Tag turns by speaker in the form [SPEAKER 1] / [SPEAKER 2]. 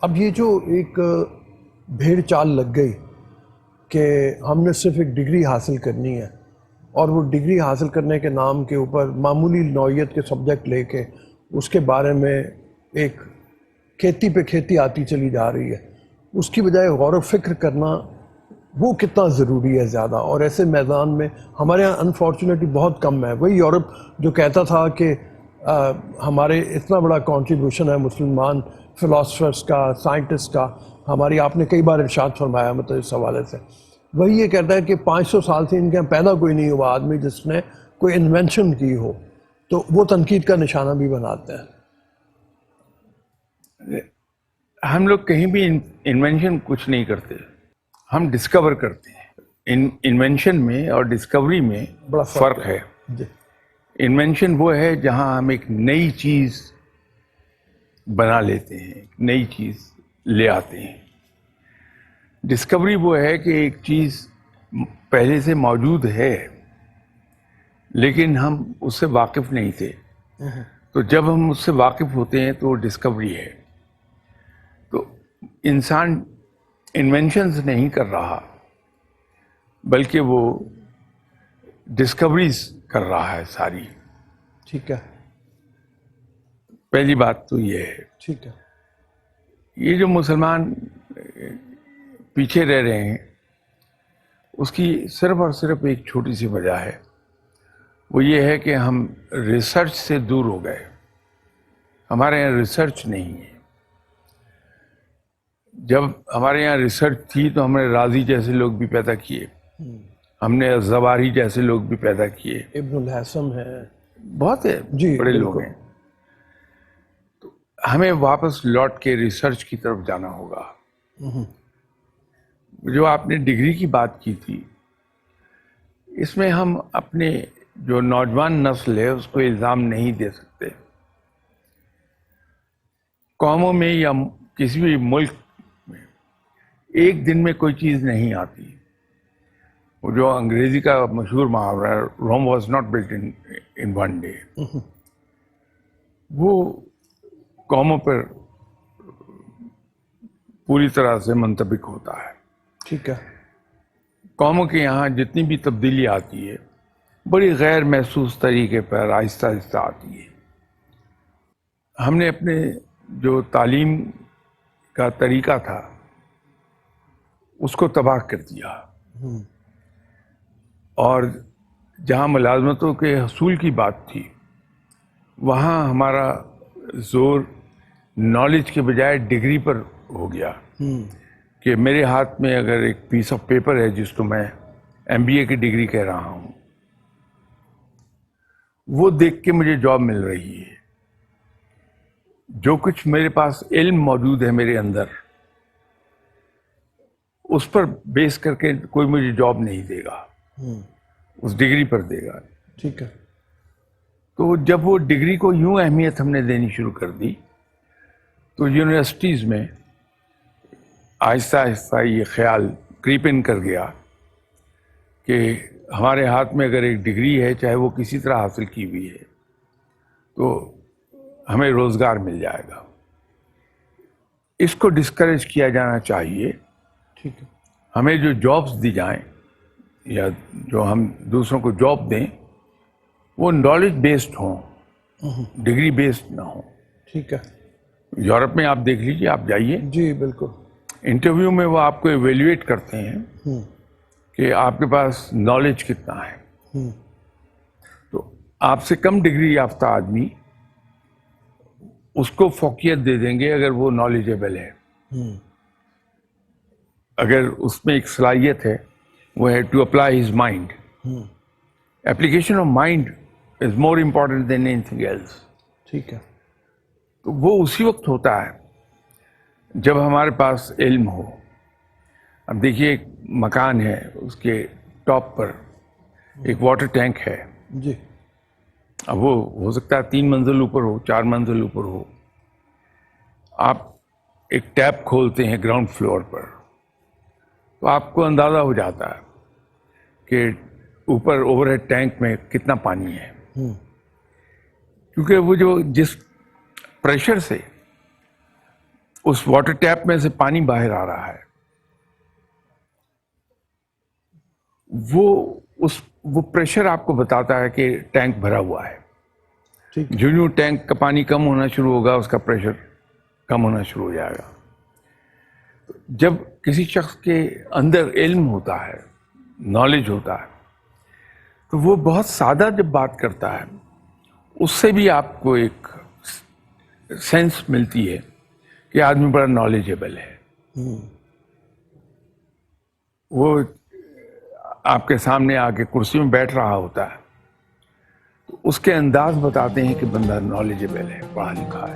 [SPEAKER 1] اب یہ جو ایک بھیڑ چال لگ گئی کہ ہم نے صرف ایک ڈگری حاصل کرنی ہے اور وہ ڈگری حاصل کرنے کے نام کے اوپر معمولی نوعیت کے سبجیکٹ لے کے اس کے بارے میں ایک کھیتی پہ کھیتی آتی چلی جا رہی ہے، اس کی بجائے غور و فکر کرنا وہ کتنا ضروری ہے زیادہ. اور ایسے میدان میں ہمارے یہاں انفارچونیٹلی بہت کم ہے. وہی یورپ جو کہتا تھا کہ ہمارے اتنا بڑا کنٹریبیوشن ہے مسلمان فلاسفرس کا، سائنٹسٹ کا، ہماری آپ نے کئی بار ارشاد فرمایا مطلب اس حوالے سے، وہی یہ کہتا ہے کہ 500 سال سے ان کے یہاں پیدا کوئی نہیں ہوا آدمی جس نے کوئی انوینشن کی ہو، تو وہ تنقید کا نشانہ بھی بناتے ہیں.
[SPEAKER 2] ہم لوگ کہیں بھی انوینشن کچھ نہیں کرتے، ہم ڈسکور کرتے ہیں. انوینشن میں اور ڈسکوری میں
[SPEAKER 1] بڑا
[SPEAKER 2] فرق ہے.
[SPEAKER 1] جی
[SPEAKER 2] انوینشن وہ ہے جہاں ہم ایک نئی چیز بنا لیتے ہیں، ایک نئی چیز لے آتے ہیں. ڈسکوری وہ ہے کہ ایک چیز پہلے سے موجود ہے لیکن ہم اس سے واقف نہیں تھے، تو جب ہم اس سے واقف ہوتے ہیں تو وہ ڈسکوری ہے. تو انسان انوینشنز نہیں کر رہا بلکہ وہ ڈسکوریز کر رہا ہے ساری.
[SPEAKER 1] ٹھیک ہے،
[SPEAKER 2] پہلی بات تو یہ ہے.
[SPEAKER 1] ٹھیک ہے.
[SPEAKER 2] یہ جو مسلمان پیچھے رہ رہے ہیں اس کی صرف اور صرف ایک چھوٹی سی وجہ ہے، وہ یہ ہے کہ ہم ریسرچ سے دور ہو گئے. ہمارے یہاں ریسرچ نہیں ہے. جب ہمارے یہاں ریسرچ تھی تو ہم نے رازی جیسے لوگ بھی پیدا کیے، ہم نے زواری جیسے لوگ بھی پیدا کیے،
[SPEAKER 1] ابن الحسم ہے،
[SPEAKER 2] بہت ہے
[SPEAKER 1] جی
[SPEAKER 2] بڑے لوگ
[SPEAKER 1] بالکل.
[SPEAKER 2] ہیں. تو ہمیں واپس لوٹ کے ریسرچ کی طرف جانا ہوگا. جو آپ نے ڈگری کی بات کی تھی، اس میں ہم اپنے جو نوجوان نسل ہے اس کو الزام نہیں دے سکتے. قوموں میں یا کسی بھی ملک میں ایک دن میں کوئی چیز نہیں آتی. وہ جو انگریزی کا مشہور محاورہ ہے، Rome was not built in one day, وہ قوموں پر پوری طرح سے منطبق ہوتا ہے.
[SPEAKER 1] ٹھیک ہے.
[SPEAKER 2] قوموں کے یہاں جتنی بھی تبدیلی آتی ہے بڑی غیر محسوس طریقے پر آہستہ آہستہ آتی ہے. ہم نے اپنے جو تعلیم کا طریقہ تھا اس کو تباہ کر دیا، اور جہاں ملازمتوں کے حصول کی بات تھی وہاں ہمارا زور نالج کے بجائے ڈگری پر ہو گیا. کہ میرے ہاتھ میں اگر ایک پیس آف پیپر ہے جس کو میں MBA کی ڈگری کہہ رہا ہوں، وہ دیکھ کے مجھے جاب مل رہی ہے. جو کچھ میرے پاس علم موجود ہے میرے اندر، اس پر بیس کر کے کوئی مجھے جاب نہیں دے گا، اس ڈگری پر دے گا.
[SPEAKER 1] ٹھیک ہے.
[SPEAKER 2] تو جب وہ ڈگری کو یوں اہمیت ہم نے دینی شروع کر دی تو یونیورسٹیز میں آہستہ آہستہ یہ خیال کریپ ان کر گیا کہ ہمارے ہاتھ میں اگر ایک ڈگری ہے چاہے وہ کسی طرح حاصل کی ہوئی ہے تو ہمیں روزگار مل جائے گا. اس کو ڈسکریج کیا جانا چاہیے.
[SPEAKER 1] ٹھیک ہے.
[SPEAKER 2] ہمیں جو جابس دی جائیں یا جو ہم دوسروں کو جاب دیں وہ نالج بیسڈ ہوں، ڈگری بیسڈ نہ ہوں.
[SPEAKER 1] ٹھیک ہے.
[SPEAKER 2] یورپ میں آپ دیکھ لیجیے، آپ جائیے،
[SPEAKER 1] جی بالکل.
[SPEAKER 2] انٹرویو میں وہ آپ کو ایویلویٹ کرتے ہیں کہ آپ کے پاس نالج کتنا ہے. تو آپ سے کم ڈگری یافتہ آدمی اس کو فوقیت دے دیں گے اگر وہ نالجیبل ہے، اگر اس میں ایک صلاحیت ہے. وہ ہے to apply his mind. Application of mind is more important than anything else.
[SPEAKER 1] ٹھیک ہے.
[SPEAKER 2] تو وہ اسی وقت ہوتا ہے جب ہمارے پاس علم ہو. اب دیکھیے ایک مکان ہے، اس کے ٹاپ پر ایک واٹر ٹینک ہے.
[SPEAKER 1] جی.
[SPEAKER 2] اب وہ ہو سکتا ہے 3 منزل اوپر ہو، 4 منزل اوپر ہو. آپ ایک ٹیپ کھولتے ہیں گراؤنڈ فلور پر تو آپ کو اندازہ ہو جاتا ہے کہ اوپر اوور ہیڈ ٹینک میں کتنا پانی ہے، کیونکہ وہ جو جس پریشر سے اس واٹر ٹیپ میں سے پانی باہر آ رہا ہے، وہ پریشر آپ کو بتاتا ہے کہ ٹینک بھرا ہوا ہے.
[SPEAKER 1] ٹھیک ہے.
[SPEAKER 2] جو ٹینک کا پانی کم ہونا شروع ہوگا اس کا پریشر کم ہونا شروع ہو جائے گا. جب کسی شخص کے اندر علم ہوتا ہے، نالج ہوتا ہے، تو وہ بہت سادہ جب بات کرتا ہے اس سے بھی آپ کو ایک سینس ملتی ہے کہ آدمی بڑا نالجیبل ہے. وہ آپ کے سامنے آ کے کرسی میں بیٹھ رہا ہوتا ہے تو اس کے انداز بتاتے ہیں کہ بندہ نالجیبل ہے، پڑھا لکھا ہے.